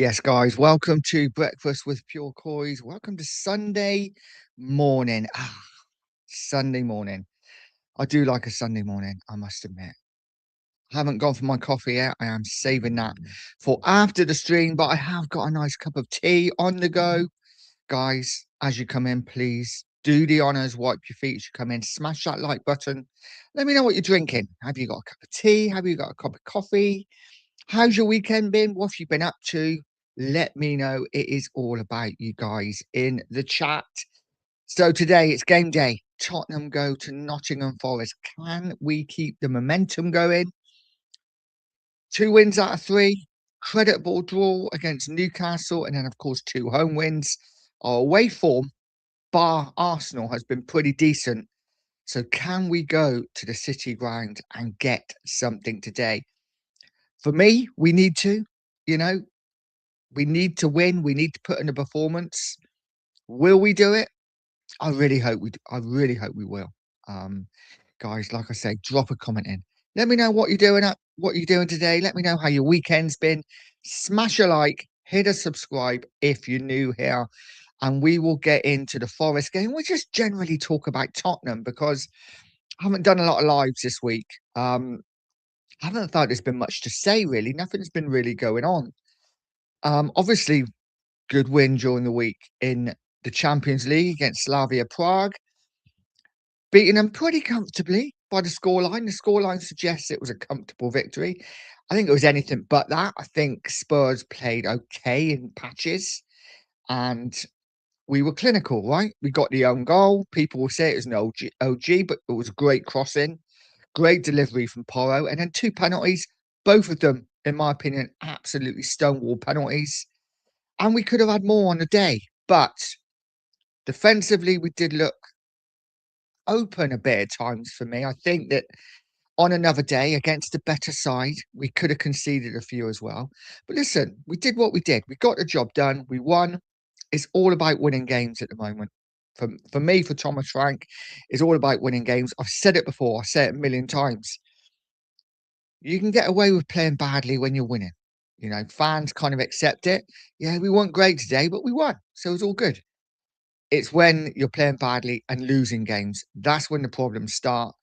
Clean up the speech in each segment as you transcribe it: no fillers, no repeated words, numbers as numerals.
Yes, guys, welcome to Breakfast with Pure Coys. Welcome to Sunday morning. Sunday morning. I do like a Sunday morning, I must admit. I haven't gone for my coffee yet. I am saving that for after the stream, but I have got a nice cup of tea on the go. Guys, as you come in, please do the honors, wipe your feet as you come in, smash that like button. Let me know what you're drinking. Have you got a cup of tea? Have you got a cup of coffee? How's your weekend been? What have you been up to? Let me know. It is all about you guys in the chat. So today it's game day. Tottenham go to Nottingham Forest. Can we keep the momentum going? 2 wins out of 3. Creditable draw against Newcastle. And then, of course, 2 home wins. Our away form, bar Arsenal, has been pretty decent. So can we go to the City ground and get something today? For me, we need to, you know, we need to win. We need to put in a performance. Will we do it? I really hope we. I really hope we will. Um, Guys, like I say, drop a comment in. Let me know what you're doing up, what you're doing today. Let me know how your weekend's been. Smash a like, hit a subscribe if you're new here, and we will get into the Forest game. We'll just generally talk about Tottenham because I haven't done a lot of lives this week. I haven't thought there's been much to say really. Nothing's been really going on. Obviously, good win during the week in the Champions League against Slavia Prague, beating them pretty comfortably by the scoreline. The scoreline suggests it was a comfortable victory. I think it was anything but that. I think Spurs played okay in patches and we were clinical, right? We got the own goal. People will say it was an OG, but it was a great crossing, great delivery from Porro, and then 2 penalties, both of them, in my opinion, absolutely stonewall penalties. And we could have had more on the day, but defensively, we did look open a bit at times for me. I think that on another day against a better side, we could have conceded a few as well. But listen, we did what we did. We got the job done. We won. It's all about winning games at the moment. For me, for Thomas Frank, it's all about winning games. I've said it before. I say it a million times. You can get away with playing badly when you're winning. You know, fans kind of accept it. Yeah, we weren't great today, but we won. So it's all good. It's when you're playing badly and losing games. That's when the problems start.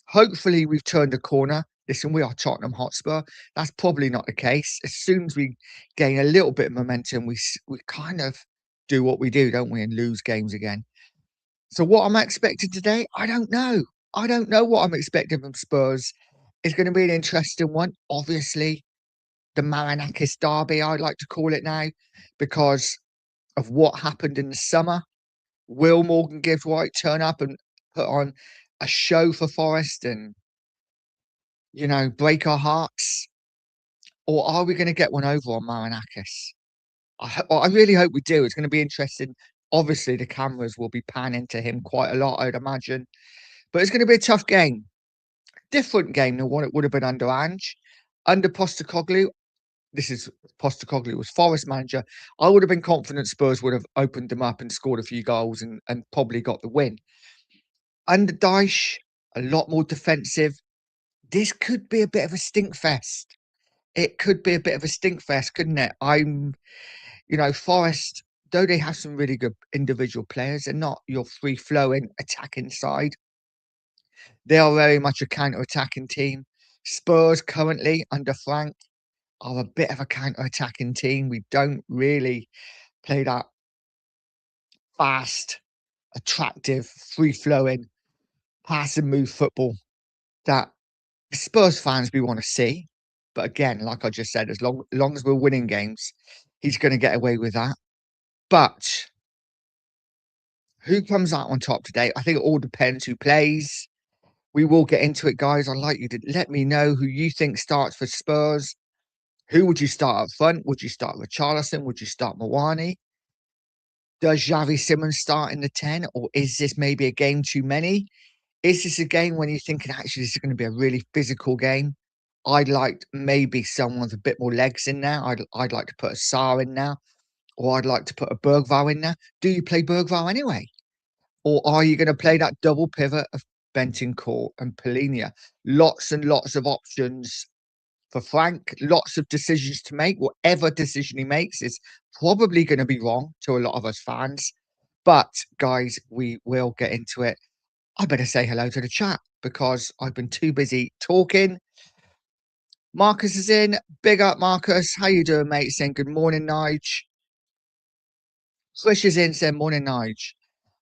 Hopefully, we've turned a corner. Listen, we are Tottenham Hotspur. That's probably not the case. As soon as we gain a little bit of momentum, we kind of do what we do, don't we, and lose games again. So what I'm expecting today, I don't know. I don't know what I'm expecting from Spurs. It's going to be an interesting one. Obviously, the Maranakis derby, I'd like to call it now, because of what happened in the summer. Will Morgan Gibbs White turn up and put on a show for Forest and, break our hearts? Or are we going to get one over on Maranakis? I really hope we do. It's going to be interesting. Obviously, the cameras will be panning to him quite a lot, I'd imagine. But it's going to be a tough game. Different game than what it would have been under Ange. Under Postecoglou, this is Postecoglou was Forest manager. I would have been confident Spurs would have opened them up and scored a few goals and probably got the win. Under Dyche, a lot more defensive. This could be a bit of a stink fest. It could be a bit of a stink fest, couldn't it? Forest, though they have some really good individual players, they're not your free-flowing attacking side. They are very much a counter-attacking team. Spurs currently under Frank are a bit of a counter-attacking team. We don't really play that fast, attractive, free-flowing, pass and move football that Spurs fans we want to see. But again, like I just said, as long as we're winning games, he's going to get away with that. But who comes out on top today? I think it all depends who plays. We will get into it, guys. I'd like you to let me know who you think starts for Spurs. Who would you start up front? Would you start Richarlison? Would you start Mawani? Does Xavi Simons start in the 10? Or is this maybe a game too many? Is this a game when you're thinking, actually, this is going to be a really physical game? I'd like maybe someone with a bit more legs in there. I'd like to put a Sarr in there. Or I'd like to put a Bergvall in there. Do you play Bergvall anyway? Or are you going to play that double pivot of Bentancur and Polinia? Lots and lots of options for Frank. Lots of decisions to make. Whatever decision he makes is probably going to be wrong to a lot of us fans. But guys, we will get into it. I better say hello to the chat because I've been too busy talking. Marcus is in. Big up, Marcus. How you doing, mate? Saying good morning, Nige. Swish is in, saying morning, Nige.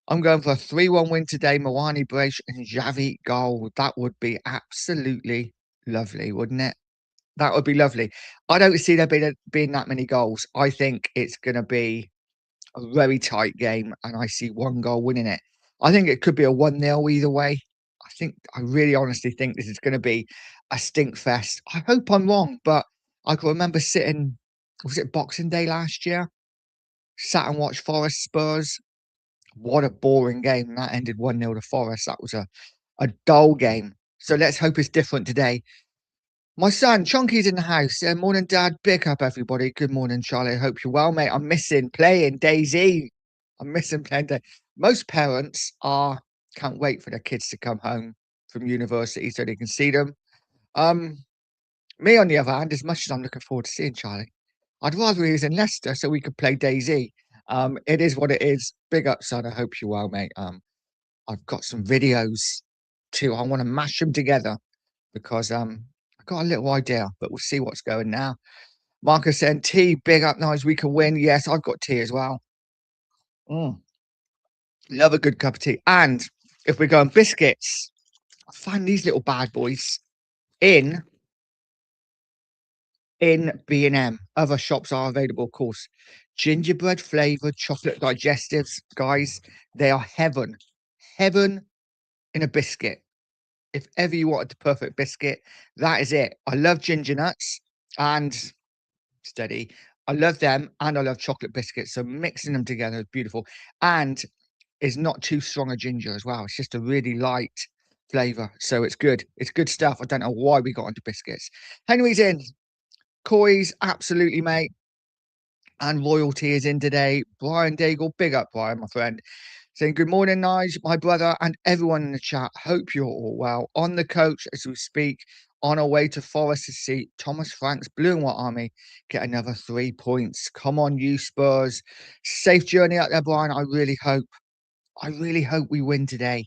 I'm going for a 3-1 win today. Mawani Brace and Javi goal. That would be absolutely lovely, wouldn't it? That would be lovely. I don't see there being that many goals. I think it's going to be a very tight game, and I see one goal winning it. I think it could be a 1-0 either way. I really honestly think this is going to be a stink fest. I hope I'm wrong, but I can remember sitting, was it Boxing Day last year? Sat and watched Forest Spurs. What a boring game. That ended 1-0 to Forest. That was a dull game. So let's hope it's different today. My son, Chunky's in the house. Morning, Dad. Big up, everybody. Good morning, Charlie. Hope you're well, mate. I'm missing playing DayZ. I'm missing playing Day. Most parents can't wait for their kids to come home from university so they can see them. Me, on the other hand, as much as I'm looking forward to seeing Charlie, I'd rather he was in Leicester so we could play DayZ. It is what it is. Big up, son. I hope you're well, mate. I've got some videos too. I want to mash them together because I got a little idea, but we'll see what's going now. Marcus saying tea, big up, nice. We can win. Yes, I've got tea as well. Love a good cup of tea. And if we're going biscuits, I find these little bad boys in B&M. Other shops are available, of course. Gingerbread flavored chocolate digestives, guys. They are heaven. Heaven in a biscuit. If ever you wanted the perfect biscuit, that is it. I love ginger nuts and steady. I love them and I love chocolate biscuits. So mixing them together is beautiful. And it's not too strong a ginger as well. It's just a really light flavor. So it's good. It's good stuff. I don't know why we got onto biscuits. Henry's in. Coys, absolutely, mate. And royalty is in today. Brian Daigle, big up, Brian, my friend. Saying good morning, Nige, my brother, and everyone in the chat. Hope you're all well. On the coach as we speak, on our way to Forest to see Thomas Frank's Blue and White Army get another 3 points. Come on, you Spurs. Safe journey out there, Brian. I really hope we win today.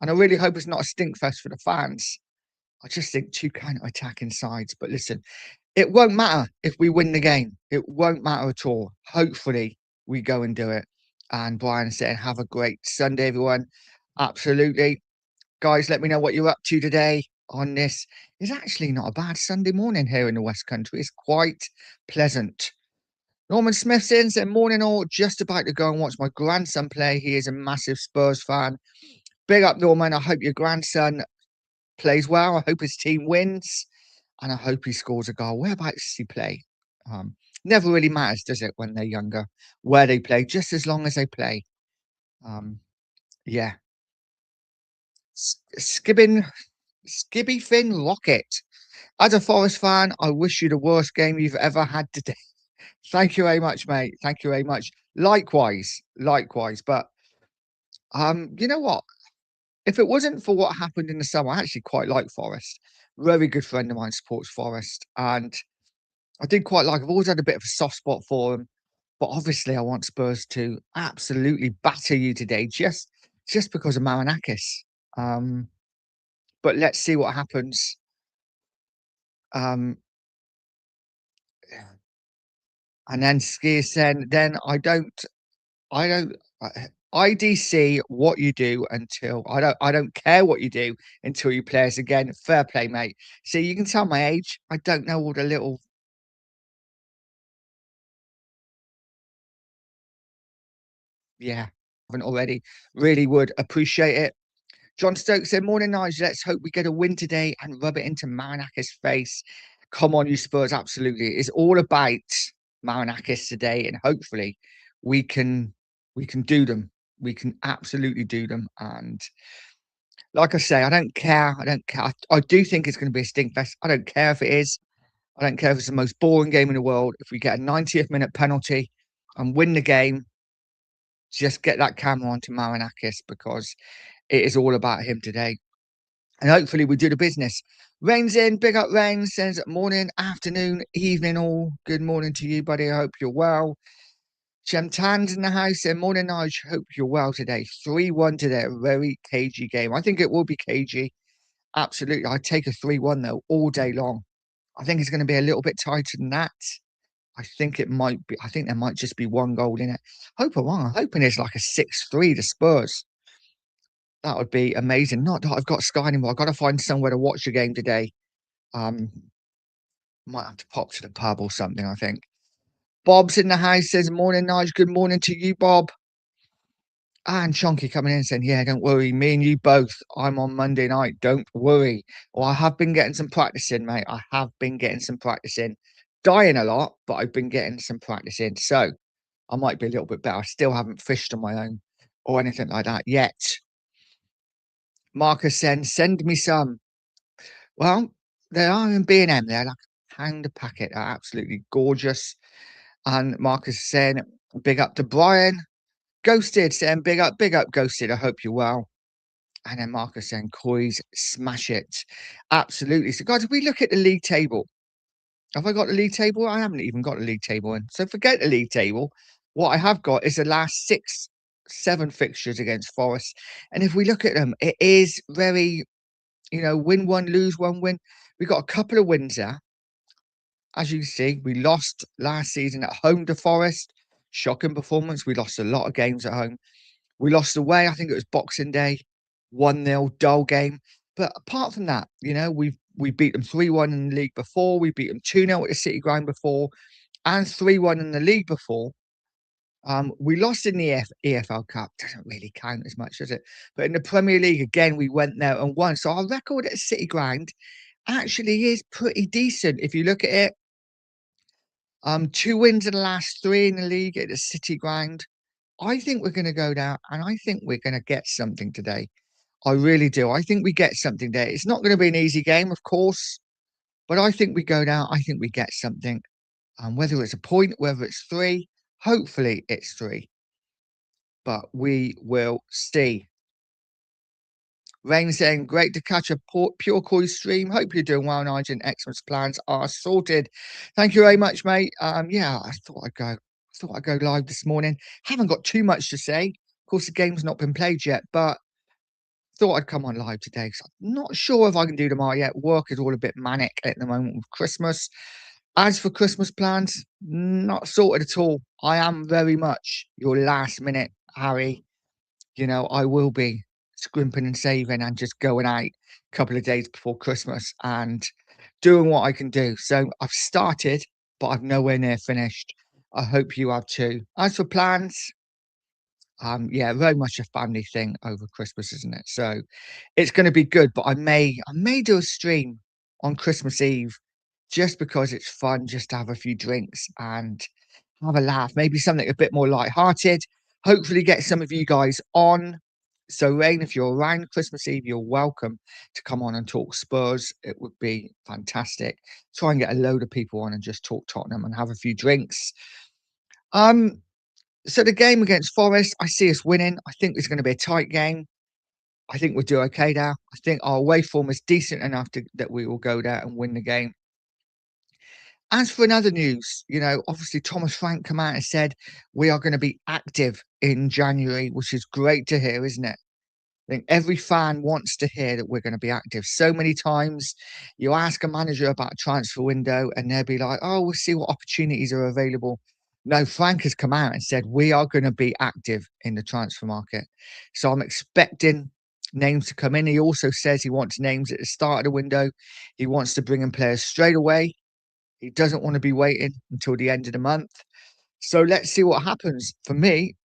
And I really hope it's not a stink fest for the fans. I just think two counter-attacking sides. But listen, it won't matter if we win the game. It won't matter at all. Hopefully, we go and do it. And Brian saying, have a great Sunday, everyone. Absolutely. Guys, let me know what you're up to today on this. It's actually not a bad Sunday morning here in the West Country. It's quite pleasant. Norman Smith's in, saying, morning all. Just about to go and watch my grandson play. He is a massive Spurs fan. Big up, Norman. I hope your grandson plays well. I hope his team wins. And I hope he scores a goal. Whereabouts does he play? Never really matters, does it, when they're younger, where they play, just as long as they play. Yeah. Skibby Finn Rocket. As a Forest fan, I wish you the worst game you've ever had today. Thank you very much, mate. Thank you very much. Likewise. But you know what? If it wasn't for what happened in the summer, I actually quite like Forest. Very good friend of mine supports Forest, and I did quite like. I've always had a bit of a soft spot for them, but obviously I want Spurs to absolutely batter you today, just because of Marinakis. But let's see what happens. Um, and then Skier said, then I don't. IDC what you do until I don't care what you do until you play us again. Fair play, mate. See, you can tell my age. I don't know all the little. Yeah, haven't already. Really would appreciate it. John Stokes said, morning, Nigel. Let's hope we get a win today and rub it into Marinakis' face. Come on, you Spurs. Absolutely. It's all about Marinakis today, and hopefully we can do them. We can absolutely do them. And like I say, I don't care. I don't care. I do think it's going to be a stinkfest. I don't care if it is. I don't care if it's the most boring game in the world. If we get a 90th minute penalty and win the game, just get that camera onto Marinakis because it is all about him today. And hopefully we do the business. Rain's in, big up Rain, says morning, afternoon, evening all. Good morning to you, buddy. I hope you're well. Shamtan's in the house and morning, Nige. Hope you're well today. 3-1 today. A very cagey game. I think it will be cagey. Absolutely. I'd take a 3-1 though all day long. I think it's going to be a little bit tighter than that. I think it might be. I think there might just be one goal in it. Hope I'm wrong. I'm hoping it's like a 6-3 to Spurs. That would be amazing. Not that I've got Sky anymore. I've got to find somewhere to watch the game today. Um, Might have to pop to the pub or something, I think. Bob's in the house, says, morning, Nige. Good morning to you, Bob. And Chonky coming in saying, yeah, don't worry. Me and you both. I'm on Monday night. Don't worry. Well, I have been getting some practice in, mate. I have been getting some practice in. Dying a lot, but I've been getting some practice in. So I might be a little bit better. I still haven't fished on my own or anything like that yet. Marcus saying, send me some. Well, they are in B&M. They're like a pound a packet. They're absolutely gorgeous. And Marcus is saying, big up to Brian. Ghosted saying, big up, Ghosted. I hope you're well. And then Marcus saying, Coys, smash it. Absolutely. So, guys, if we look at the league table, have I got the league table? I haven't even got the league table in. So forget the league table. What I have got is the last 7 fixtures against Forest. And if we look at them, it is very, win one, lose one, win. We got a couple of wins there. As you see, we lost last season at home to Forest. Shocking performance. We lost a lot of games at home. We lost away. I think it was Boxing Day, 1-0, dull game. But apart from that, we beat them 3-1 in the league before. We beat them 2-0 at the City Ground before, and 3-1 in the league before. We lost in the EFL Cup. Doesn't really count as much, does it? But in the Premier League, again, we went there and won. So our record at City Ground actually is pretty decent if you look at it. 2 wins in the last 3 in the league at the City Ground. I think we're going to go down, and I think we're going to get something today. I really do. I think we get something there. It's not going to be an easy game, of course, but I think we go down. I think we get something. Whether it's a point, whether it's 3, hopefully it's 3, but we will see. Rain saying, great to catch a Pure Coys stream. Hope you're doing well, Nigel, and Xmas plans are sorted. Thank you very much, mate. Yeah, I thought I'd go live this morning. Haven't got too much to say. Of course, the game's not been played yet, but thought I'd come on live today. So I'm not sure if I can do tomorrow yet. Work is all a bit manic at the moment with Christmas. As for Christmas plans, not sorted at all. I am very much your last minute Harry. I will be scrimping and saving and just going out a couple of days before Christmas and doing what I can do. So I've started, but I've nowhere near finished. I hope you have too. As for plans, yeah, very much a family thing over Christmas, isn't it? So it's going to be good, but I may do a stream on Christmas Eve just because it's fun, just to have a few drinks and have a laugh, maybe something a bit more light-hearted. Hopefully get some of you guys on. So Rain, if you're around Christmas Eve, you're welcome to come on and talk Spurs. It would be fantastic. Try and get a load of people on and just talk Tottenham and have a few drinks. So the game against Forest, I see us winning. I think it's going to be a tight game. I think we'll do okay there. I think our away form is decent enough that we will go there and win the game. As for another news, obviously Thomas Frank come out and said we are going to be active in January, which is great to hear, isn't it? I think every fan wants to hear that we're going to be active. So many times you ask a manager about a transfer window and they'll be like, oh, we'll see what opportunities are available. No, Frank has come out and said we are going to be active in the transfer market. So I'm expecting names to come in. He also says he wants names at the start of the window. He wants to bring in players straight away. He doesn't want to be waiting until the end of the month. So let's see what happens. For me,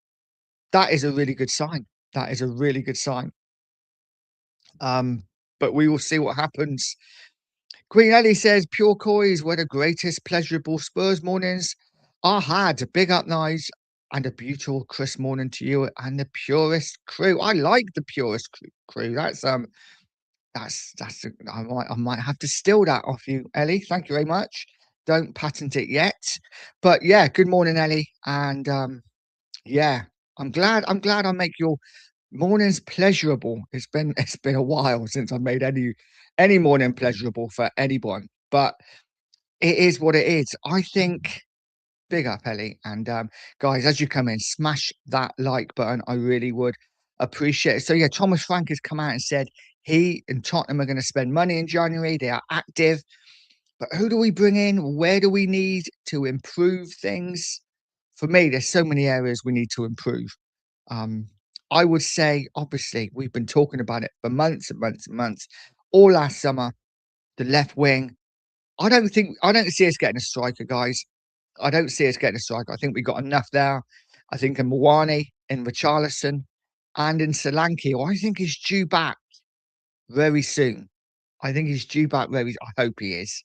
that is a really good sign. That is a really good sign. But we will see what happens. Queen Ellie says, Pure Coys were the greatest pleasurable Spurs mornings I had. Big up, Nice, and a beautiful Chris morning to you and the purest crew. I like the purest crew. I might have to steal that off you, Ellie. Thank you very much. Don't patent it yet. But yeah, good morning, Ellie. And yeah, I'm glad I make your mornings pleasurable. It's been a while since I've made any any morning pleasurable for anyone, but it is what it is. I think big up, Ellie, and, guys, as you come in, smash that like button. I really would appreciate it. So, yeah, Thomas Frank has come out and said he and Tottenham are gonna spend money in January. They are active, but who do we bring in? Where do we need to improve things? For me, there's so many areas we need to improve. Um, I would say, obviously, we've been talking about it for months and months and months. All last summer, the left wing. I don't see us getting a striker, guys. I don't see us getting a striker. I think we got enough there. I think in Mawani, in Richarlison, and in Solanke, who I think he's due back very soon. I think he's due back very. I hope he is.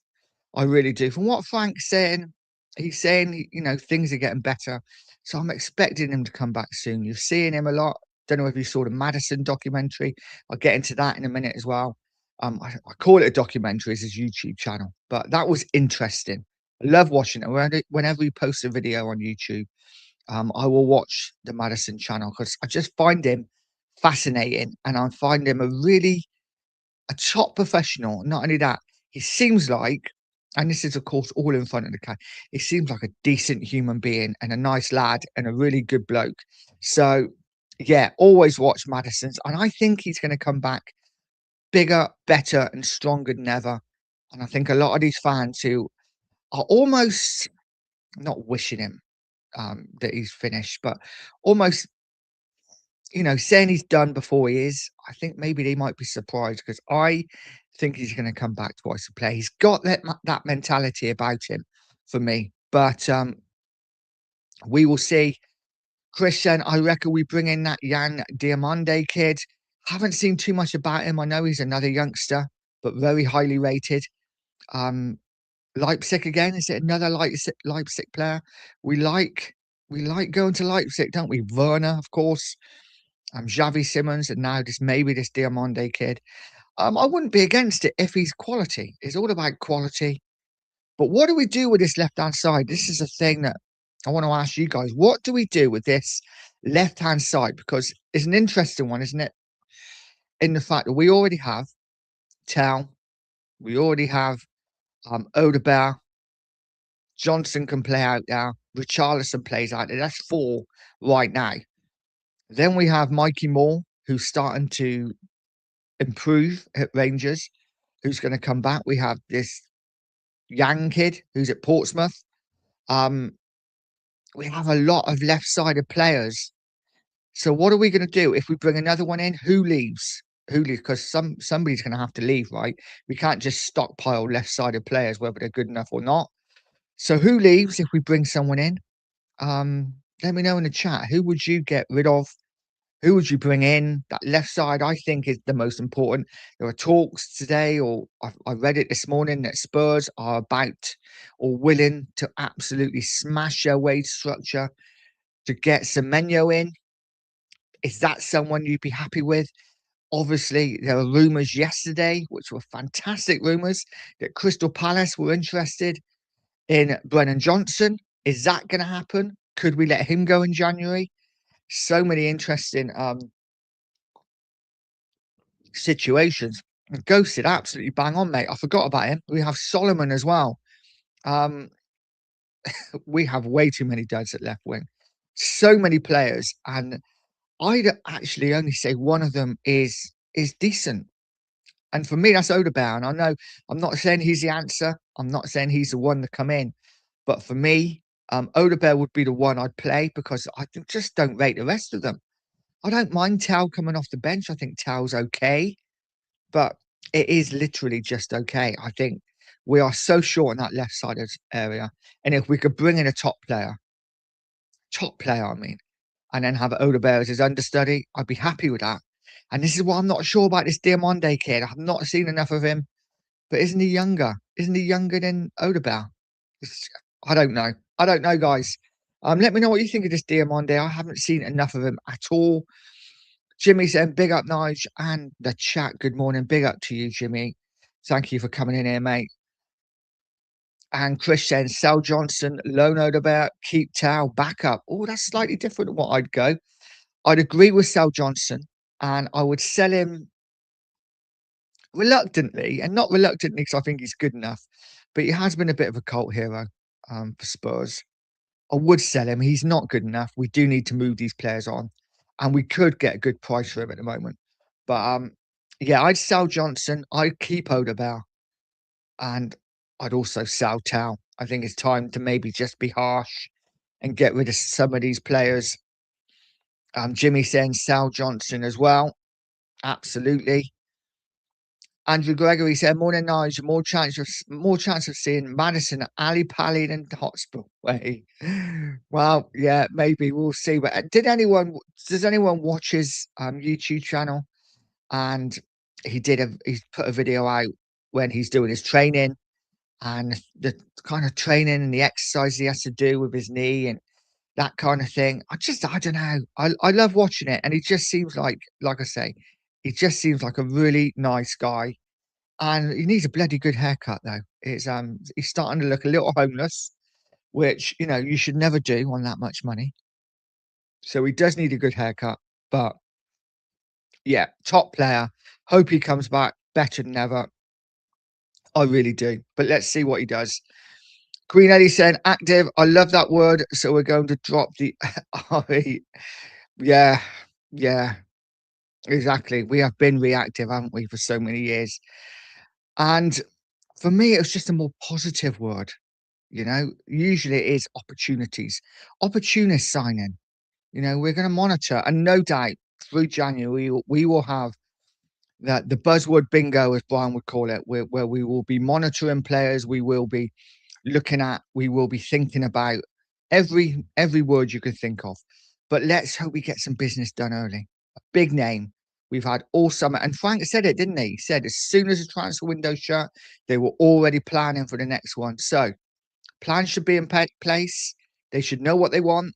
I really do. From what Frank's saying, he's saying, you know, things are getting better. So I'm expecting him to come back soon. You're seeing him a lot. Don't know if you saw the Madison documentary. I'll get into that in a minute as well. I call it a documentary, it's his YouTube channel, but that was interesting. I love watching it. Whenever he posts a video on YouTube, I will watch the Madison channel because I just find him fascinating and I find him a top professional. Not only that, he seems like, and this is of course all in front of the camera, he seems like a decent human being and a nice lad and a really good bloke. So yeah, always watch Madison's, and I think he's going to come back bigger, better, and stronger than ever. And I think a lot of these fans who are almost not wishing him that he's finished, but almost, you know, saying he's done before he is, I think maybe they might be surprised because I think he's going to come back twice to play. He's got that mentality about him for me, but we will see. Christian, I reckon we bring in that Jan Diamande kid. Haven't seen too much about him. I know he's another youngster, but very highly rated. Um, Leipzig again. Is it another Leipzig player? We like we like going to Leipzig, don't we? Werner, of course. Xavi Simmons, and now this maybe this Diamande kid. I wouldn't be against it if he's quality. It's all about quality. But what do we do with this left-hand side? This is a thing that I want to ask you guys. What do we do with this left-hand side? Because it's an interesting one, isn't it? In the fact that we already have Tell, we already have Odegaard, Johnson can play out there, Richarlison plays out there. That's four right now. Then we have Mikey Moore, who's starting to improve at Rangers, who's going to come back. We have this Yang kid who's at Portsmouth. Um, we have a lot of left-sided players. So what are we going to do if we bring another one in? Who leaves? Who leaves? Because somebody's going to have to leave, right? We can't just stockpile left-sided players, whether they're good enough or not. So who leaves if we bring someone in? Let me know in the chat. Who would you get rid of? Who would you bring in? That left side, I think, is the most important. There are talks today, or I read it this morning, that Spurs are about or willing to absolutely smash their wage structure to get Semenyo in. Is that someone you'd be happy with? Obviously, there were rumours yesterday, which were fantastic rumours, that Crystal Palace were interested in Brennan Johnson. Is that going to happen? Could we let him go in January? So many interesting situations. And Ghosted, absolutely bang on, mate. I forgot about him. We have Solomon as well. Um, we have way too many duds at left wing. So many players, and I'd actually only say one of them is decent. And for me, that's Odegaard. And I know I'm not saying he's the answer. I'm not saying he's the one to come in. But for me, Odegaard would be the one I'd play because just don't rate the rest of them. I don't mind Tao coming off the bench. I think Tao's okay, but it is literally just okay. I think we are so short in that left sided area. And if we could bring in a top player, I mean, and then have Odegaard as his understudy, I'd be happy with that. And this is what I'm not sure about this Diamande kid. I've not seen enough of him, but isn't he younger? Isn't he younger than Odegaard? I don't know. I don't know, guys. Let me know what you think of this Diamande. I haven't seen enough of him at all. Jimmy saying, big up, Nige, and the chat. Good morning. Big up to you, Jimmy. Thank you for coming in here, mate. And Chris saying, sell Johnson, loan Odegaard, keep Tao, back up. Oh, that's slightly different than what I'd go. I'd agree with Sal Johnson, and I would sell him. reluctantly, and not reluctantly because I think he's good enough, but he has been a bit of a cult hero, for Spurs. I would sell him. He's not good enough. We do need to move these players on, and we could get a good price for him at the moment. But yeah, I'd sell Johnson. I'd keep Odegaard, and I'd also sell Tau. I think it's time to maybe just be harsh and get rid of some of these players. Jimmy saying sell Johnson as well. Absolutely. Andrew Gregory said, "Morning, Nigel. More chance of seeing Madison at Ali Pally than Hotspur Way." Well, yeah, maybe we'll see. But does anyone watch his YouTube channel? And he's put a video out when he's doing his training and the kind of training and the exercise he has to do with his knee and that kind of thing. I don't know. I love watching it, and he just seems like I say, he just seems like a really nice guy, and he needs a bloody good haircut though. He's starting to look a little homeless, which you should never do on that much money. So he does need a good haircut, but yeah, top player. Hope he comes back better than ever. I really do. But let's see what he does. Queen Eddie said, active. I love that word. So we're going to drop the RE. Yeah, yeah, exactly. We have been reactive, haven't we, for so many years? And for me, it was just a more positive word. Usually it is opportunities, opportunist signing. We're going to monitor, and no doubt through January we will have that the buzzword bingo, as Brian would call it, where we will be monitoring players. We will be thinking about every word you could think of. But let's hope we get some business done early. A big name. We've had all summer, and Frank said it, didn't he? He said as soon as the transfer window shut, they were already planning for the next one. So plans should be in place. They should know what they want.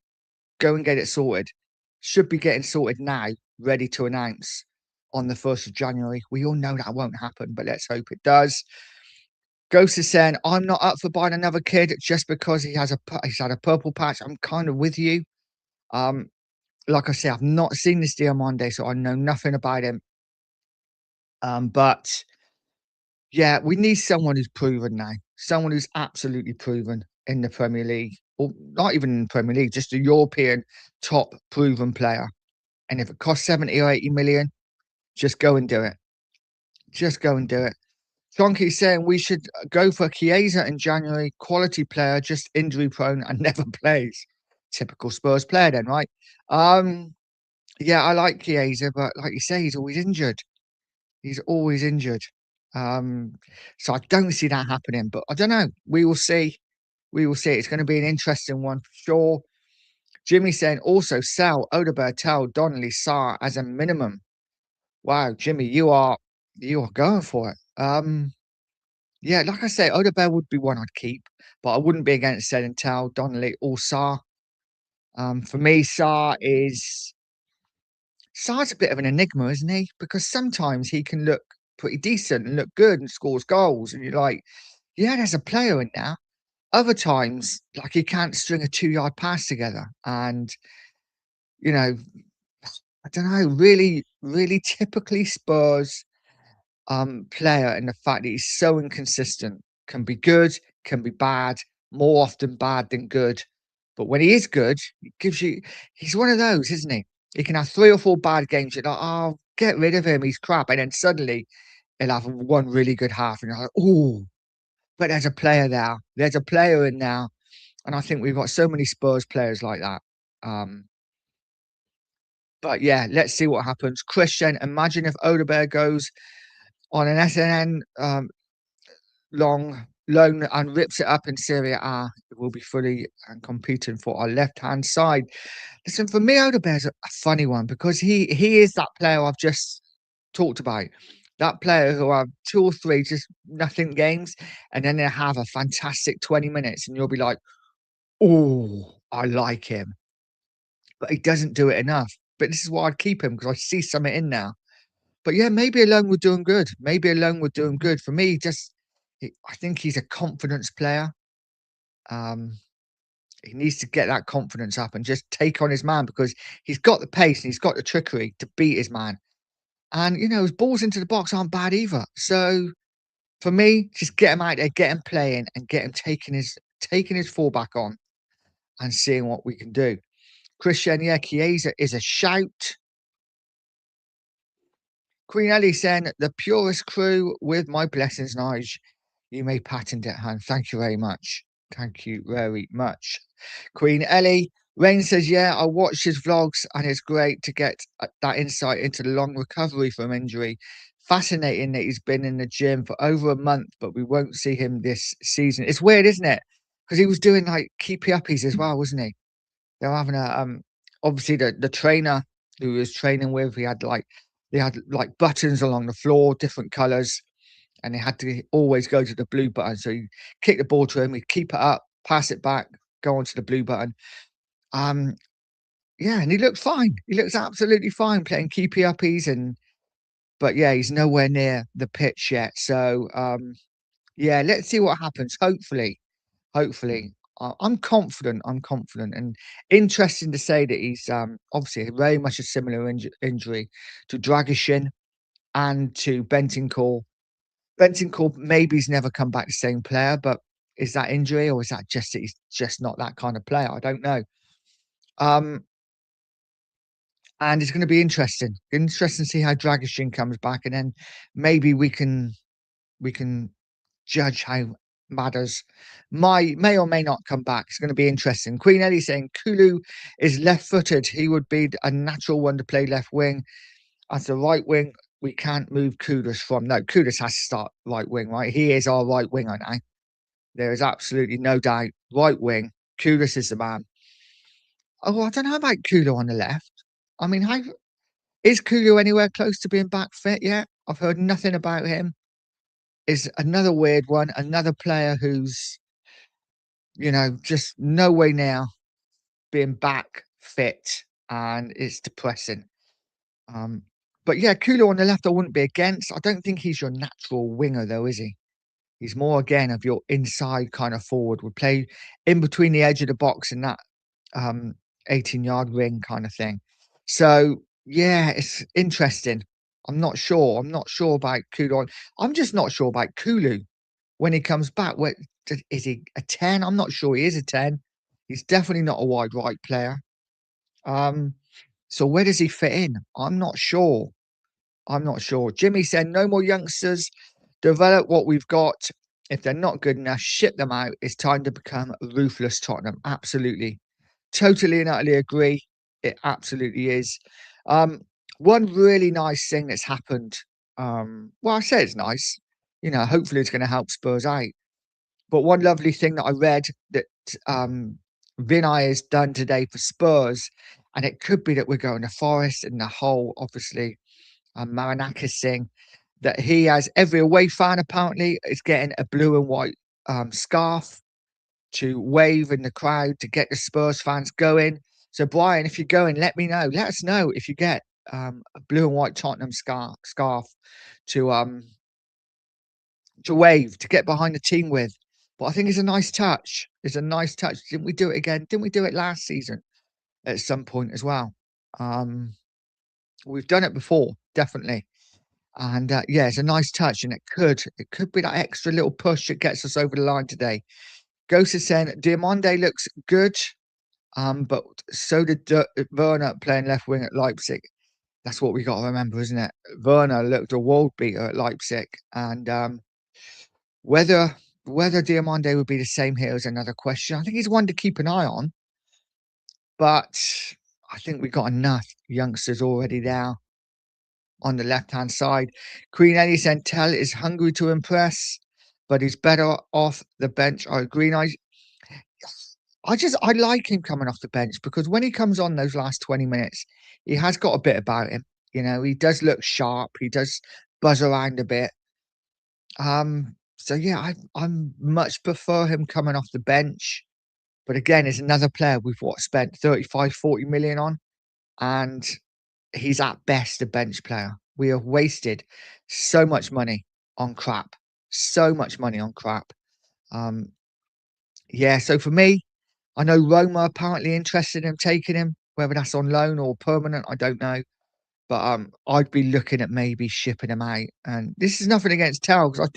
Go and get it sorted. Should be getting sorted now, ready to announce on the 1st of January. We all know that won't happen, but let's hope it does. Ghost is saying, I'm not up for buying another kid just because he's had a purple patch. I'm kind of with you. Um, like I say, I've not seen this Diamande, so I know nothing about him. But yeah, we need someone who's proven now, someone who's absolutely proven in the Premier League, or not even in the Premier League, just a European top proven player. And if it costs 70 or 80 million, just go and do it. Just go and do it. Chonky's saying we should go for Chiesa in January. Quality player, just injury prone and never plays. Typical Spurs player, then, right? Yeah, I like Chiesa, but like you say, he's always injured. He's always injured. Um, so I don't see that happening. But I don't know. We will see. We will see. It's going to be an interesting one for sure. Jimmy saying also sell Odegaard, Tell, Donnelly, Sarr as a minimum. Wow, Jimmy, you are going for it. Yeah, like I say, Odegaard would be one I'd keep, but I wouldn't be against selling Tell, Donnelly, or Sarr. For me, Sarr's a bit of an enigma, isn't he? Because sometimes he can look pretty decent and look good and scores goals, and you're like, yeah, there's a player in there. Other times, like he can't string a 2-yard pass together, and you know, I don't know, really, really typically Spurs player, and the fact that he's so inconsistent, can be good, can be bad, more often bad than good. But when he is good, he gives you he's one of those, isn't he? He can have 3 or 4 bad games. You're like, oh, get rid of him. He's crap. And then suddenly he'll have one really good half. And you're like, oh, but there's a player there. There's a player in now. And I think we've got so many Spurs players like that. Um, but yeah, let's see what happens. Christian, imagine if Odegaard goes on an SNN long loan and rips it up in Serie A. It will be fully and competing for our left-hand side. Listen, for me, Odegaard's a funny one because he is that player I've just talked about. That player who have 2 or 3 just nothing games, and then they have a fantastic 20 minutes, and you'll be like, oh, I like him. But he doesn't do it enough. But this is why I'd keep him because I see something in now. But yeah, maybe alone would do him good. Maybe alone would do him good. For me, I think he's a confidence player. Um, he needs to get that confidence up and just take on his man because he's got the pace and he's got the trickery to beat his man. And, his balls into the box aren't bad either. So for me, just get him out there, get him playing, and get him taking his fullback on and seeing what we can do. Christian, yeah, Chiesa is a shout. Queen Ellie saying, the purest crew with my blessings, Nige. You may patent it, Han. Thank you very much. Thank you very much. Queen Ellie. Rain says, yeah, I watched his vlogs and it's great to get that insight into the long recovery from injury. Fascinating that he's been in the gym for over a month, but we won't see him this season. It's weird, isn't it? Because he was doing like keepy uppies as well, wasn't he? They were having obviously the trainer who he was training with, they had like buttons along the floor, different colours, and they had to always go to the blue button. So you kick the ball to him, he'd keep it up, pass it back, go on to the blue button. Um, yeah, and he looked fine. He looks absolutely fine playing keepy uppies but yeah, he's nowhere near the pitch yet. So yeah, let's see what happens. Hopefully. I'm confident. I'm confident, and interesting to say that he's obviously very much a similar injury to Dragishin and to Bentancur. Bentancur maybe he's never come back the same player, but is that injury or is that just that he's just not that kind of player? I don't know. Um, and it's going to be interesting. Interesting to see how Dragishin comes back, and then maybe we can judge how Matters may or may not come back. It's going to be interesting. Queen Ellie saying Kulu is left-footed. He would be a natural one to play left wing. As the right wing, we can't move Kudus from. No, Kudus has to start right wing, right? He is our right winger now. There is absolutely no doubt. Right wing, Kudus is the man. Oh, I don't know about Kulu on the left. I mean, how is Kulu anywhere close to being back fit yet? I've heard nothing about him. Is another weird one, another player who's just no way now being back fit, and it's depressing. Um, but yeah, Kulu on the left, I wouldn't be against. I don't think he's your natural winger, though, is he? He's more again of your inside kind of forward. Would play in between the edge of the box and that 18-yard ring kind of thing. So yeah, it's interesting. I'm not sure. I'm not sure about Kulu. I'm just not sure about Kulu when he comes back. Is he a 10? I'm not sure he is a 10. He's definitely not a wide right player. Um, so where does he fit in? I'm not sure. I'm not sure. Jimmy said no more youngsters. Develop what we've got. If they're not good enough, ship them out. It's time to become ruthless, Tottenham. Absolutely. Totally and utterly agree. It absolutely is. Um, one really nice thing that's happened. Well, I say it's nice. Hopefully it's going to help Spurs out. But one lovely thing that I read that Vinay has done today for Spurs, and it could be that we're going to Forest and the whole, obviously, Maranakis thing, that he has every away fan apparently is getting a blue and white scarf to wave in the crowd to get the Spurs fans going. So, Brian, if you're going, let me know. Let us know if you get a blue and white Tottenham scarf to wave to get behind the team with. But I think it's a nice touch. It's a nice touch. Didn't we do it again? Didn't we do it last season at some point as well? Um, we've done it before, definitely. And yeah, it's a nice touch, and it could be that extra little push that gets us over the line today. Ghost is saying Diamande looks good, but so did Werner playing left wing at Leipzig. That's what we got to remember, isn't it? Werner looked a world beater at Leipzig, and whether Diamande would be the same here is another question. I think he's one to keep an eye on, but I think we've got enough youngsters already there on the left-hand side. Queen Ellie Santel is hungry to impress, but he's better off the bench. I agree. I like him coming off the bench because when he comes on those last 20 minutes, he has got a bit about him. He does look sharp. He does buzz around a bit. So yeah, I'm much prefer him coming off the bench. But again, it's another player we've spent 35, 40 million on, and he's at best a bench player. We have wasted so much money on crap. So much money on crap. Um, yeah, so for me, I know Roma apparently interested in taking him, whether that's on loan or permanent, I don't know. But, I'd be looking at maybe shipping him out, and this is nothing against Tell, 'cause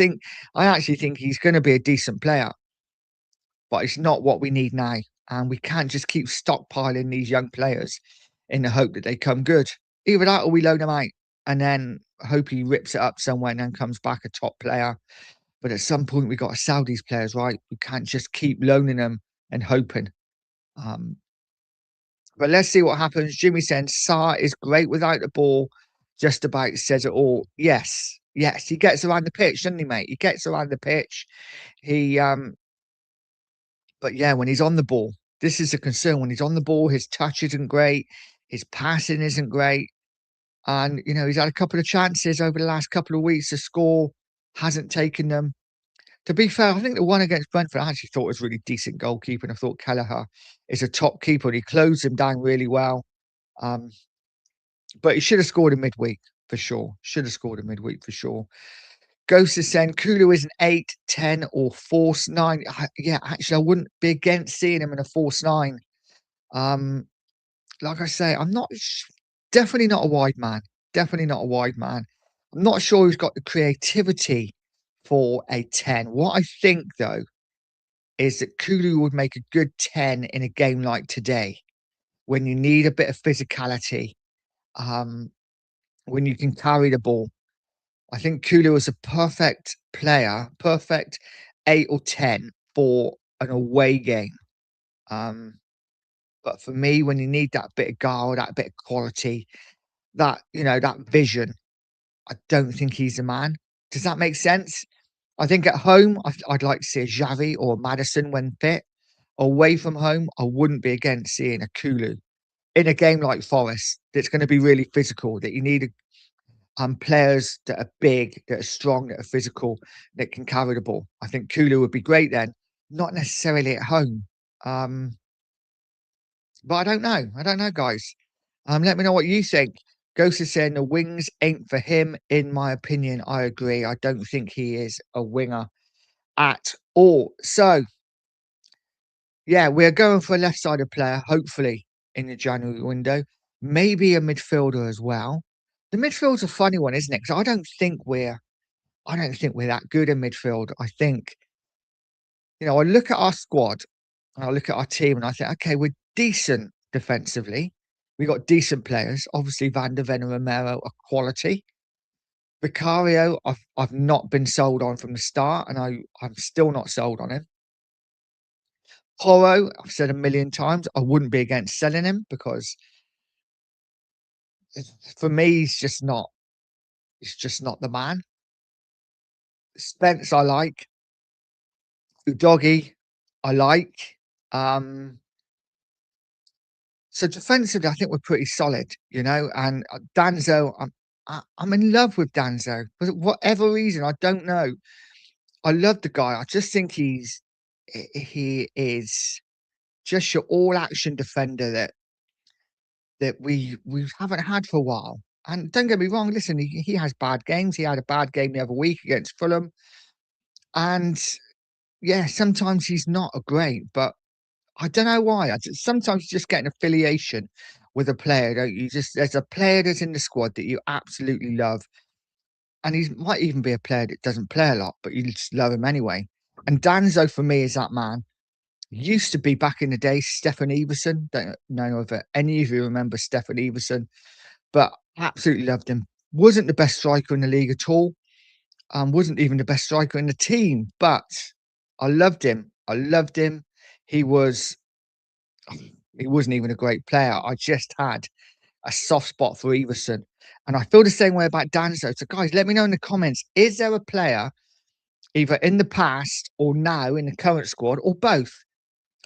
I actually think he's gonna be a decent player, but it's not what we need now, and we can't just keep stockpiling these young players in the hope that they come good. Either that or we loan him out and then hope he rips it up somewhere and then comes back a top player. But at some point, we gotta sell these players, right? We can't just keep loaning them and hoping. Um, but let's see what happens. Jimmy saying Sarr is great without the ball, just about says it all. Yes, yes, he gets around the pitch, doesn't he, mate? He gets around the pitch. He but yeah, when he's on the ball, this is a concern. When he's on the ball, his touch isn't great, his passing isn't great. And he's had a couple of chances over the last couple of weeks to score, hasn't taken them. To be fair, I think the one against Brentford I actually thought was really decent goalkeeping. I thought Kelleher is a top keeper and he closed him down really well. Um, but he should have scored in midweek for sure. Should have scored in midweek for sure. Ghost is saying Kulu is an 8, 10, or false 9. Yeah, actually, I wouldn't be against seeing him in a false 9. Um, like I say, definitely not a wide man. Definitely not a wide man. I'm not sure he's got the creativity for a 10. What I think, though, is that Kulu would make a good 10 in a game like today when you need a bit of physicality, um, when you can carry the ball. I think Kulu is a perfect player, perfect 8 or 10 for an away game. Um, but for me, when you need that bit of guile, that bit of quality, that vision, I don't think he's the man. Does that make sense? I think at home, I'd like to see a Xavi or a Maddison when fit. Away from home, I wouldn't be against seeing a Kulu in a game like Forest that's going to be really physical. That you need players that are big, that are strong, that are physical, that can carry the ball. I think Kulu would be great then, not necessarily at home. Um, but I don't know. I don't know, guys. Let me know what you think. Ghost is saying the wings ain't for him. In my opinion, I agree. I don't think he is a winger at all. So, yeah, we're going for a left-sided player, hopefully, in the January window. Maybe a midfielder as well. The midfield's a funny one, isn't it? Because I don't think we're that good in midfield. I think, I look at our squad and I look at our team and I think, okay, we're decent defensively. We got decent players. Obviously, Van der Ven and Romero are quality. Vicario, I've not been sold on from the start, and I'm still not sold on him. Porro, I've said a million times, I wouldn't be against selling him because for me, he's just not the man. Spence, I like. Udogi, I like. Um, so defensively, I think we're pretty solid, and Danzo, I'm in love with Danzo. For whatever reason, I don't know. I love the guy. I just think he is just your all action defender that we haven't had for a while. And don't get me wrong, listen, he has bad games. He had a bad game the other week against Fulham. And yeah, sometimes he's not a great, but I don't know why. Sometimes you just get an affiliation with a player, don't you? Just there's a player that's in the squad that you absolutely love. And he might even be a player that doesn't play a lot, but you just love him anyway. And Danzo for me is that man. Used to be back in the day, Stefan Everson. Don't know if any of you remember Stefan Everson, but absolutely loved him. Wasn't the best striker in the league at all. Wasn't even the best striker in the team, but I loved him. I loved him. He was he wasn't even a great player. I just had a soft spot for Everson. And I feel the same way about Danzo. So guys, let me know in the comments, is there a player either in the past or now in the current squad or both?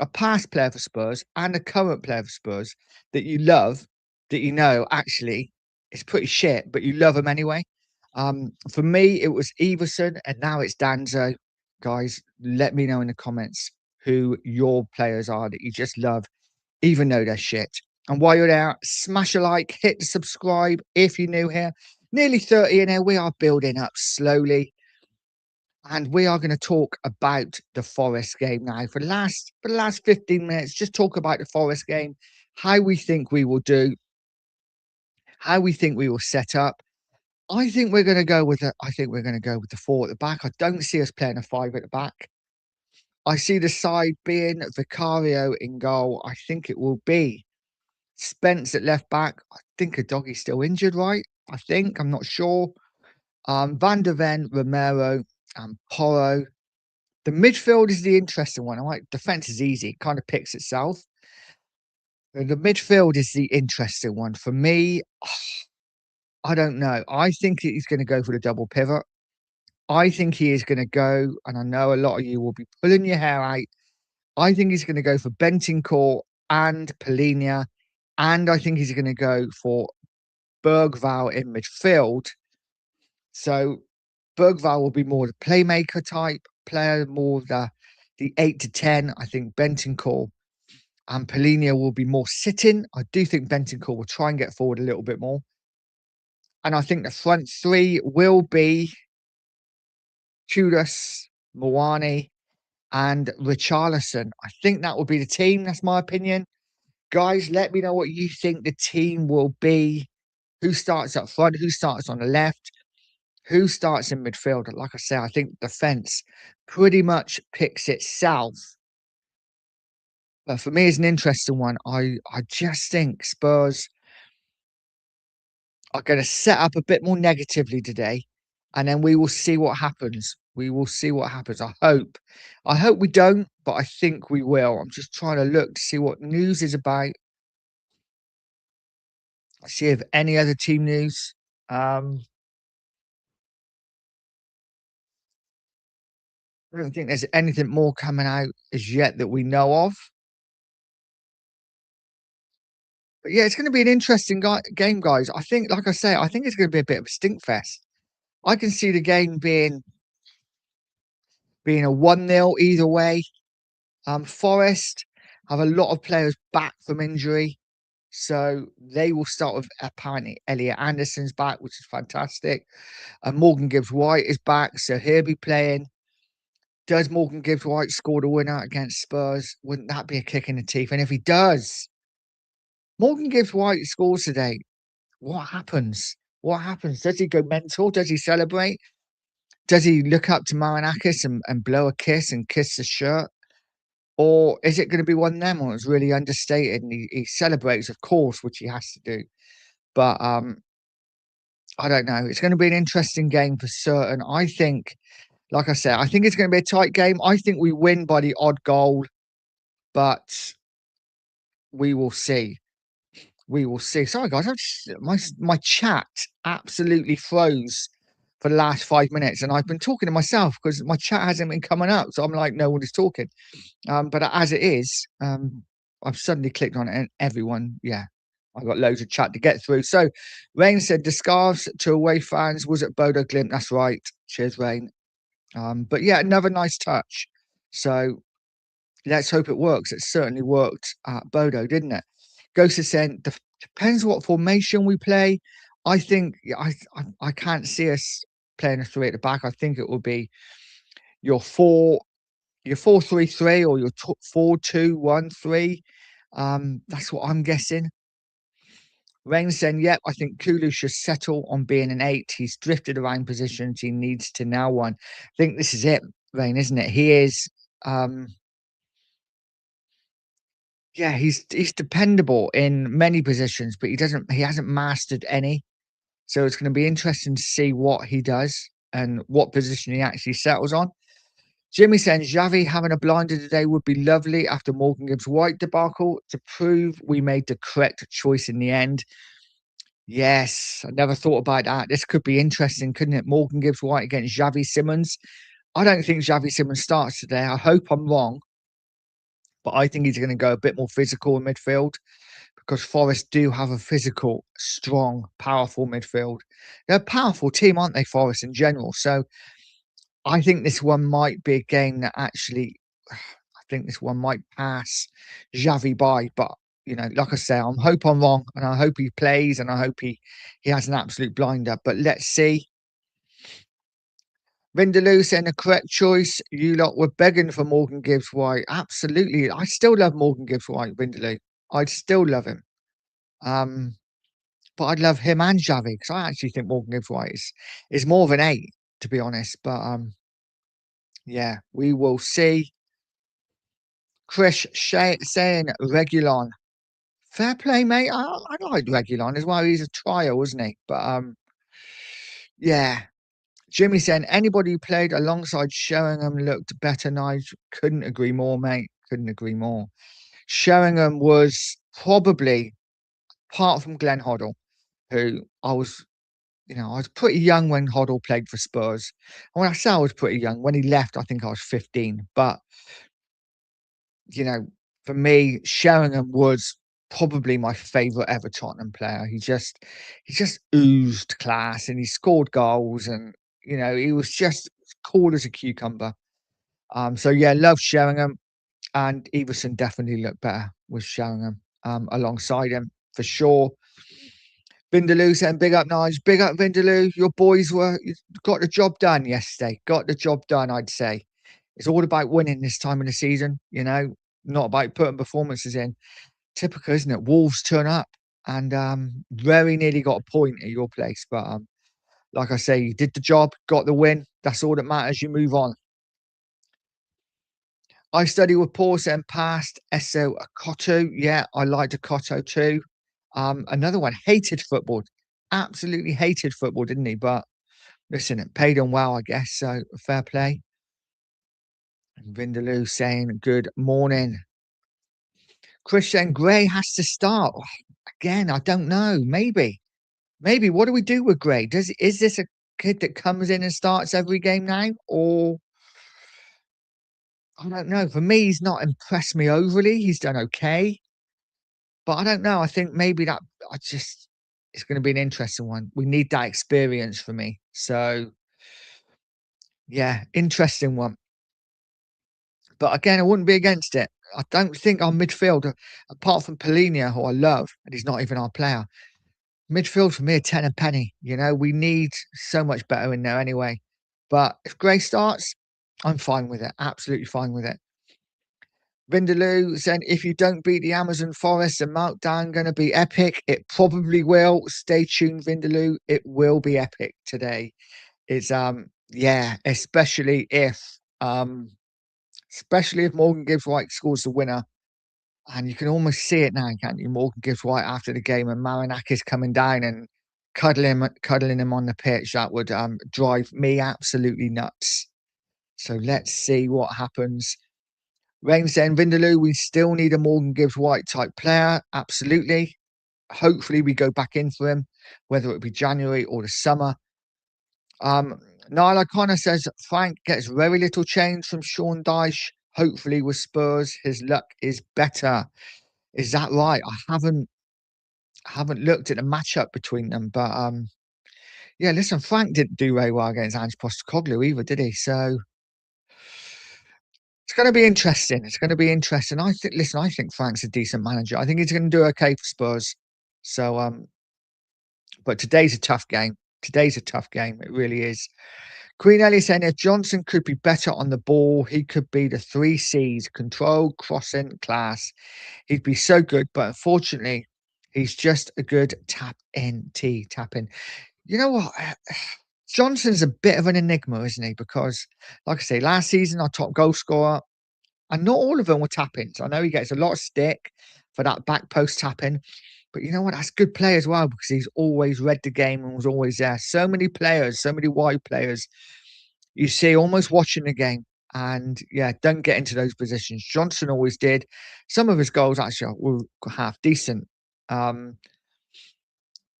A past player for Spurs and a current player for Spurs that you love, that actually it's pretty shit, but you love him anyway. For me, it was Everson, and now it's Danzo. Guys, let me know in the comments who your players are that you just love, even though they're shit. And while you're there, smash a like, hit the subscribe if you're new here. Nearly 30 in here. We are building up slowly. And we are going to talk about the Forest game now. For the last 15 minutes, just talk about the Forest game, how we think we will do. how we think we will set up. I think we're gonna go with the 4 at the back. I don't see us playing a 5 at the back. I see the side being Vicario in goal. I think it will be Spence at left back. I think a doggy's still injured, right? I think. I'm not sure. Van der Ven, Romero, and Porro. The midfield is the interesting one. All right, defense is easy. It kind of picks itself. The midfield is the interesting one. For me, I don't know. I think he's going to go for the double pivot. I think he is going to go, and I know a lot of you will be pulling your hair out. I think he's going to go for Bentancur and Polina, and I think he's going to go for Bergval in midfield. So Bergval will be more the playmaker type player, more of the 8 to 10. I think Bentancur and Polina will be more sitting. I do think Bentancur will try and get forward a little bit more. And I think the front three will be Kudus, Moani, and Richarlison. I think that will be the team. That's my opinion. Guys, let me know what you think the team will be. Who starts up front? Who starts on the left? Who starts in midfield? Like I say, I think defense pretty much picks itself. But for me, it's an interesting one. I just think Spurs are going to set up a bit more negatively today, and then we will see what happens. We will see what happens. I hope we don't, but I think we will. I'm just trying to look to see what news is about. See if any other team news. I don't think there's anything more coming out as yet that we know of. But yeah, it's going to be an interesting game, guys. I think, like I say, I think it's going to be a bit of a stink fest. I can see the game being a 1-0 either way. Forest have a lot of players back from injury, so they will start with apparently Elliot Anderson's back, which is fantastic. And Morgan Gibbs White is back, so he'll be playing. Does Morgan Gibbs White score the winner against Spurs? Wouldn't that be a kick in the teeth? And if he does, Morgan Gibbs White scores today. What happens? What happens? Does he go mental? Does he celebrate? Does he look up to Marinakis and blow a kiss and kiss the shirt? Or is it going to be one of them or it's really understated and he celebrates, of course, which he has to do. But I don't know. It's going to be an interesting game for certain. I think, like I said, I think it's going to be a tight game. I think we win by the odd goal, but we will see. We will see. Sorry, guys. My chat absolutely froze for the last 5 minutes, and I've been talking to myself because my chat hasn't been coming up. So I'm like, no one is talking. But as it is, I've suddenly clicked on it, and everyone, yeah, I've got loads of chat to get through. So Rain said the scarves to away fans was at Bodo Glimt. That's right. Cheers, Rain. But yeah, another nice touch. So let's hope it works. It certainly worked at Bodo, didn't it? Ghost is saying depends what formation we play. I think I can't see us playing a three at the back. I think it will be your 4-3-3 or your 4-2-1-3. That's what I'm guessing. Rain saying, yep, I think Kulu should settle on being an 8. He's drifted around positions. He needs to now one. I think this is it, Rain, isn't it? He is yeah, he's dependable in many positions, but he hasn't mastered any. So it's going to be interesting to see what he does and what position he actually settles on. Jimmy saying Xavi having a blinder today would be lovely after Morgan Gibbs White debacle to prove we made the correct choice in the end. Yes, I never thought about that. This could be interesting, couldn't it? Morgan Gibbs White against Xavi Simmons. I don't think Xavi Simmons starts today. I hope I'm wrong, but I think he's going to go a bit more physical in midfield because Forest do have a physical, strong, powerful midfield. They're a powerful team, aren't they, Forest in general? So I think this one might be a game that actually, I think this one might pass Xavi by. But, you know, like I say, I hope I'm wrong and I hope he plays and I hope he has an absolute blinder. But let's see. Vindaloo saying the correct choice. You lot were begging for Morgan Gibbs White. Absolutely. I still love Morgan Gibbs White, Vindaloo. I still love him. but I'd love him and Xavi because I actually think Morgan Gibbs White is more of an 8, to be honest. But yeah, we will see. Chris saying Regulon. Fair play, mate. I like Regulon as well. He's a trial, isn't he? But yeah. Jimmy saying anybody who played alongside Sheringham looked better. Nige, couldn't agree more, mate. Couldn't agree more. Sheringham was probably, apart from Glenn Hoddle, who I was pretty young when Hoddle played for Spurs. And when I say I was pretty young, when he left, I think I was 15. But, you know, for me, Sheringham was probably my favourite ever Tottenham player. He just oozed class and he scored goals and, he was just cool as a cucumber. So yeah, love Sheringham and Everson definitely looked better with Sheringham alongside him for sure. Vindaloo saying big up Nige, big up Vindaloo. Your boys got the job done yesterday. Got the job done, I'd say. It's all about winning this time of the season, not about putting performances in. Typical, isn't it? Wolves turn up and very nearly got a point at your place. But like I say, you did the job, got the win. That's all that matters. You move on. I study with Paul saying past Esso Akoto. Yeah, I liked Akoto too. Another one hated football. Absolutely hated football, didn't he? But listen, it paid him well, I guess. So fair play. And Vindaloo saying good morning. Christian Gray has to start. Again, I don't know. Maybe. Maybe. What do we do with Gray? Is this a kid that comes in and starts every game now? Or I don't know. For me, he's not impressed me overly. He's done okay. But I don't know. I think maybe that it's going to be an interesting one. We need that experience for me. So yeah, interesting one. But again, I wouldn't be against it. I don't think our midfield, apart from Polinia, who I love, and he's not even our player, midfield for me are 10 a penny. We need so much better in there anyway. But if Gray starts, I'm fine with it. Absolutely fine with it. Vindaloo saying, if you don't beat the Amazon Forest, the meltdown going to be epic. It probably will. Stay tuned, Vindaloo. It will be epic today. It's yeah, especially if Morgan Gibbs White scores the winner. And you can almost see it now, can't you? Morgan Gibbs White after the game and Marinakis coming down and cuddling him on the pitch. That would drive me absolutely nuts. So let's see what happens. Rain saying, Vindaloo, we still need a Morgan Gibbs White type player. Absolutely. Hopefully we go back in for him, whether it be January or the summer. Niall O'Connor says Frank gets very little change from Sean Dyche. Hopefully with Spurs, his luck is better. Is that right? I haven't looked at the matchup between them, but yeah, listen, Frank didn't do very well against Ange Postecoglou either, did he? So it's going to be interesting. It's going to be interesting. I think Frank's a decent manager. I think he's going to do okay for Spurs. So, but today's a tough game. Today's a tough game. It really is. Queen Ellie saying if Johnson could be better on the ball, he could be the 3 C's: control, crossing, class. He'd be so good, but unfortunately, he's just a good tap in. You know what? Johnson's a bit of an enigma, isn't he? Because, like I say, last season, our top goal scorer, and not all of them were tap-ins. I know he gets a lot of stick for that back post tap-in, but you know what? That's good play as well because he's always read the game and was always there. So many players, so many wide players, you see almost watching the game and, yeah, don't get into those positions. Johnson always did. Some of his goals actually were half decent.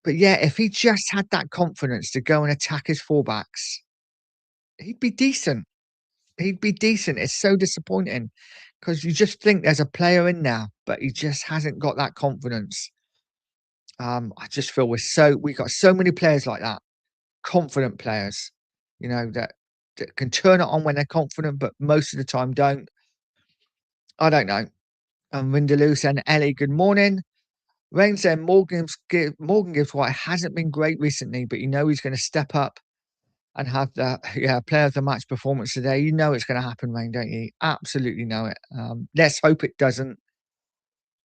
But yeah, if he just had that confidence to go and attack his fullbacks, he'd be decent. He'd be decent. It's so disappointing because you just think there's a player in there, but he just hasn't got that confidence. I just feel we got so many players like that, confident players, that can turn it on when they're confident, but most of the time don't. I don't know. Vindaloo and Ellie, good morning. Rain saying Morgan Gibbs White hasn't been great recently, but he's going to step up and have the player of the match performance today. You know it's going to happen, Rain, don't you? Absolutely know it. Let's hope it doesn't.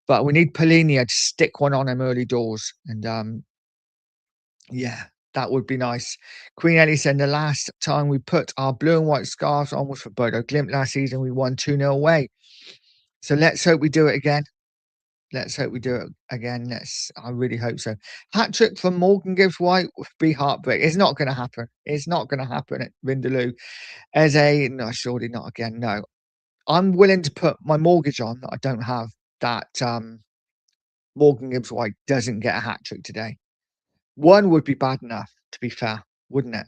But we need Polinia to stick one on him early doors. And Yeah, that would be nice. Queen Ellie said the last time we put our blue and white scarves on was for Bodo Glimt last season. We won 2-0 away. So let's hope we do it again. Let's hope we do it again. I really hope so. Hat trick from Morgan Gibbs White would be heartbreak. It's not going to happen. It's not going to happen at Vindaloo. As a no, surely not again. No, I'm willing to put my mortgage on that I don't have that. Morgan Gibbs White doesn't get a hat trick today. One would be bad enough, to be fair, wouldn't it?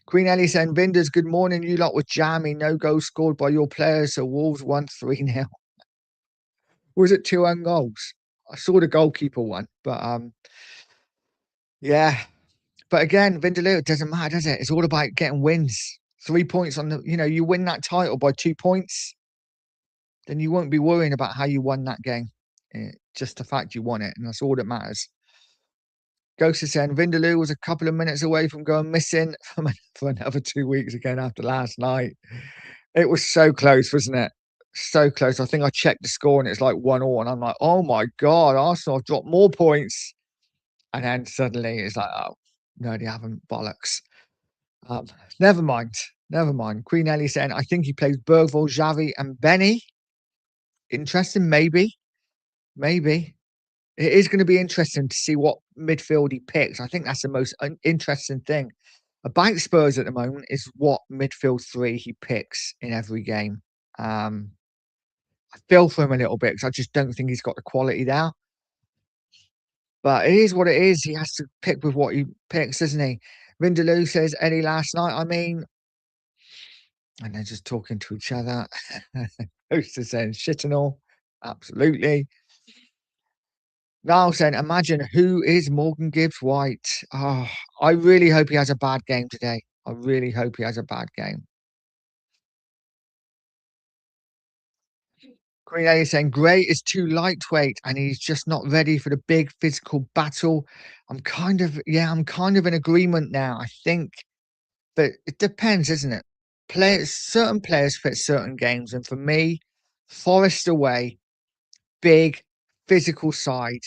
Queen Ellie saying, Vinders, good morning. You lot were jamming. No goals scored by your players. So Wolves won 3-0. Was it two own goals? I saw the goalkeeper one, but yeah. But again, Vindaloo, it doesn't matter, does it? It's all about getting wins. 3 points on the, you win that title by 2 points, then you won't be worrying about how you won that game. Just the fact you won it, and that's all that matters. Ghost is saying Vindaloo was a couple of minutes away from going missing for another 2 weeks again after last night. It was so close, wasn't it? So close. I think I checked the score and it's like 1-1. And I'm like, oh my God, Arsenal have dropped more points. And then suddenly it's like, oh, no, they haven't. Bollocks. Um, never mind. Never mind. Queen Ellie saying, I think he plays Bergvall, Xavi, and Benny. Interesting, maybe. Maybe. It is going to be interesting to see what midfield he picks. I think that's the most interesting thing about Spurs at the moment is what midfield three he picks in every game. I feel for him a little bit because I just don't think he's got the quality there. But it is what it is. He has to pick with what he picks, doesn't he? Vindaloo says Eddie last night. I mean, and they're just talking to each other. Hostess saying shit and all. Absolutely. Niall saying, imagine who is Morgan Gibbs White. Oh, I really hope he has a bad game today. I really hope he has a bad game. Queen A is saying Gray is too lightweight and he's just not ready for the big physical battle. I'm kind of in agreement now. I think, but it depends, isn't it? Certain players fit certain games, and for me, Forest away, big physical side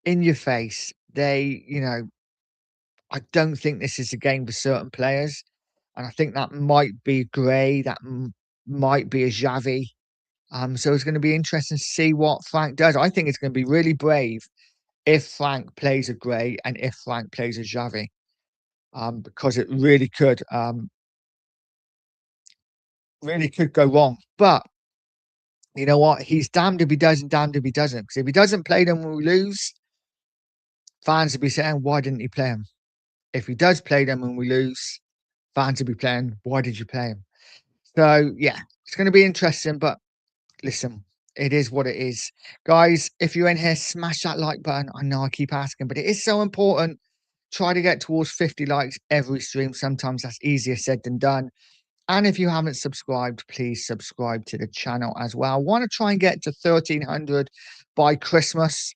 in your face. I don't think this is a game for certain players, and I think that might be Gray, might be a Xavi. So it's going to be interesting to see what Frank does. I think it's going to be really brave if Frank plays a Gray and if Frank plays a Xavi, because it really could go wrong. But you know what? He's damned if he does and damned if he doesn't. Because if he doesn't play them when we lose, fans will be saying, why didn't he play him? If he does play them when we lose, fans will be playing, why did you play him? So yeah, it's going to be interesting. But listen, it is what it is. Guys, if you're in here, smash that like button. I know I keep asking, but it is so important. Try to get towards 50 likes every stream. Sometimes that's easier said than done. And if you haven't subscribed, please subscribe to the channel as well. I want to try and get to 1,300 by Christmas.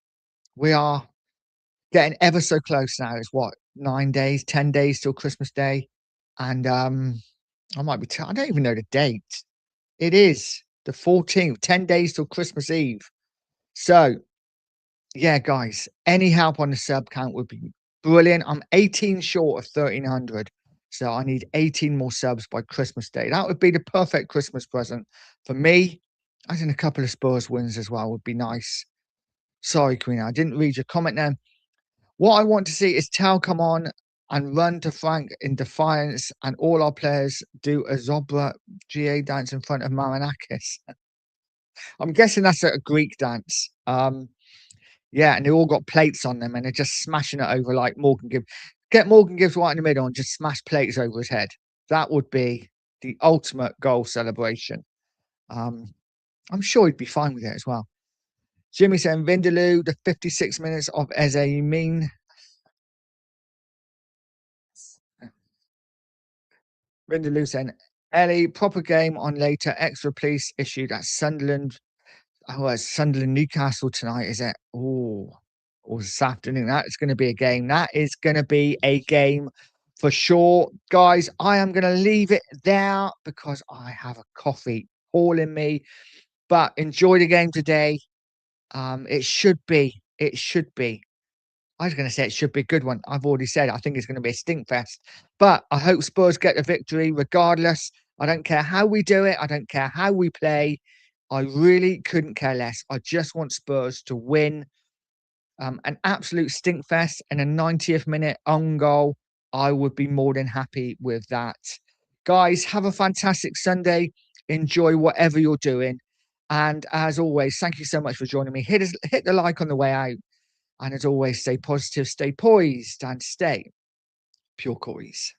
We are getting ever so close now. It's what, 9 days, 10 days till Christmas Day. And I might be, I don't even know the date. It is the 14th, 10 days till Christmas Eve. So, yeah, guys, any help on the sub count would be brilliant. I'm 18 short of 1,300. So I need 18 more subs by Christmas Day. That would be the perfect Christmas present for me. I think a couple of Spurs wins as well would be nice. Sorry, Queen, I didn't read your comment then. What I want to see is Tell come on and run to Frank in defiance, and all our players do a Zobra GA dance in front of Marinakis. I'm guessing that's a Greek dance. Yeah, and they all got plates on them, and they're just smashing it over like Morgan Gibbs. Get Morgan Gibbs right in the middle and just smash plates over his head. That would be the ultimate goal celebration. Um, I'm sure he'd be fine with it as well. Jimmy saying Vindaloo, the 56 minutes of Eze, you mean? Vindaloo saying, Ellie, proper game on later. Extra police issued at Sunderland. Oh, it's Sunderland Newcastle tonight, is it? Oh, or this afternoon. That's going to be a game. That is going to be a game for sure. Guys, I am going to leave it there because I have a coffee calling me. But enjoy the game today. It should be I was going to say it should be a good one. I've already said I think it's going to be a stink fest, but I hope Spurs get the victory regardless. I don't care how we do it. I don't care how we play. I really couldn't care less. I just want Spurs to win. An absolute stink fest and a 90th minute own goal. I would be more than happy with that. Guys, have a fantastic Sunday. Enjoy whatever you're doing. And as always, thank you so much for joining me. Hit the like on the way out. And as always, stay positive, stay poised, and stay pure coys.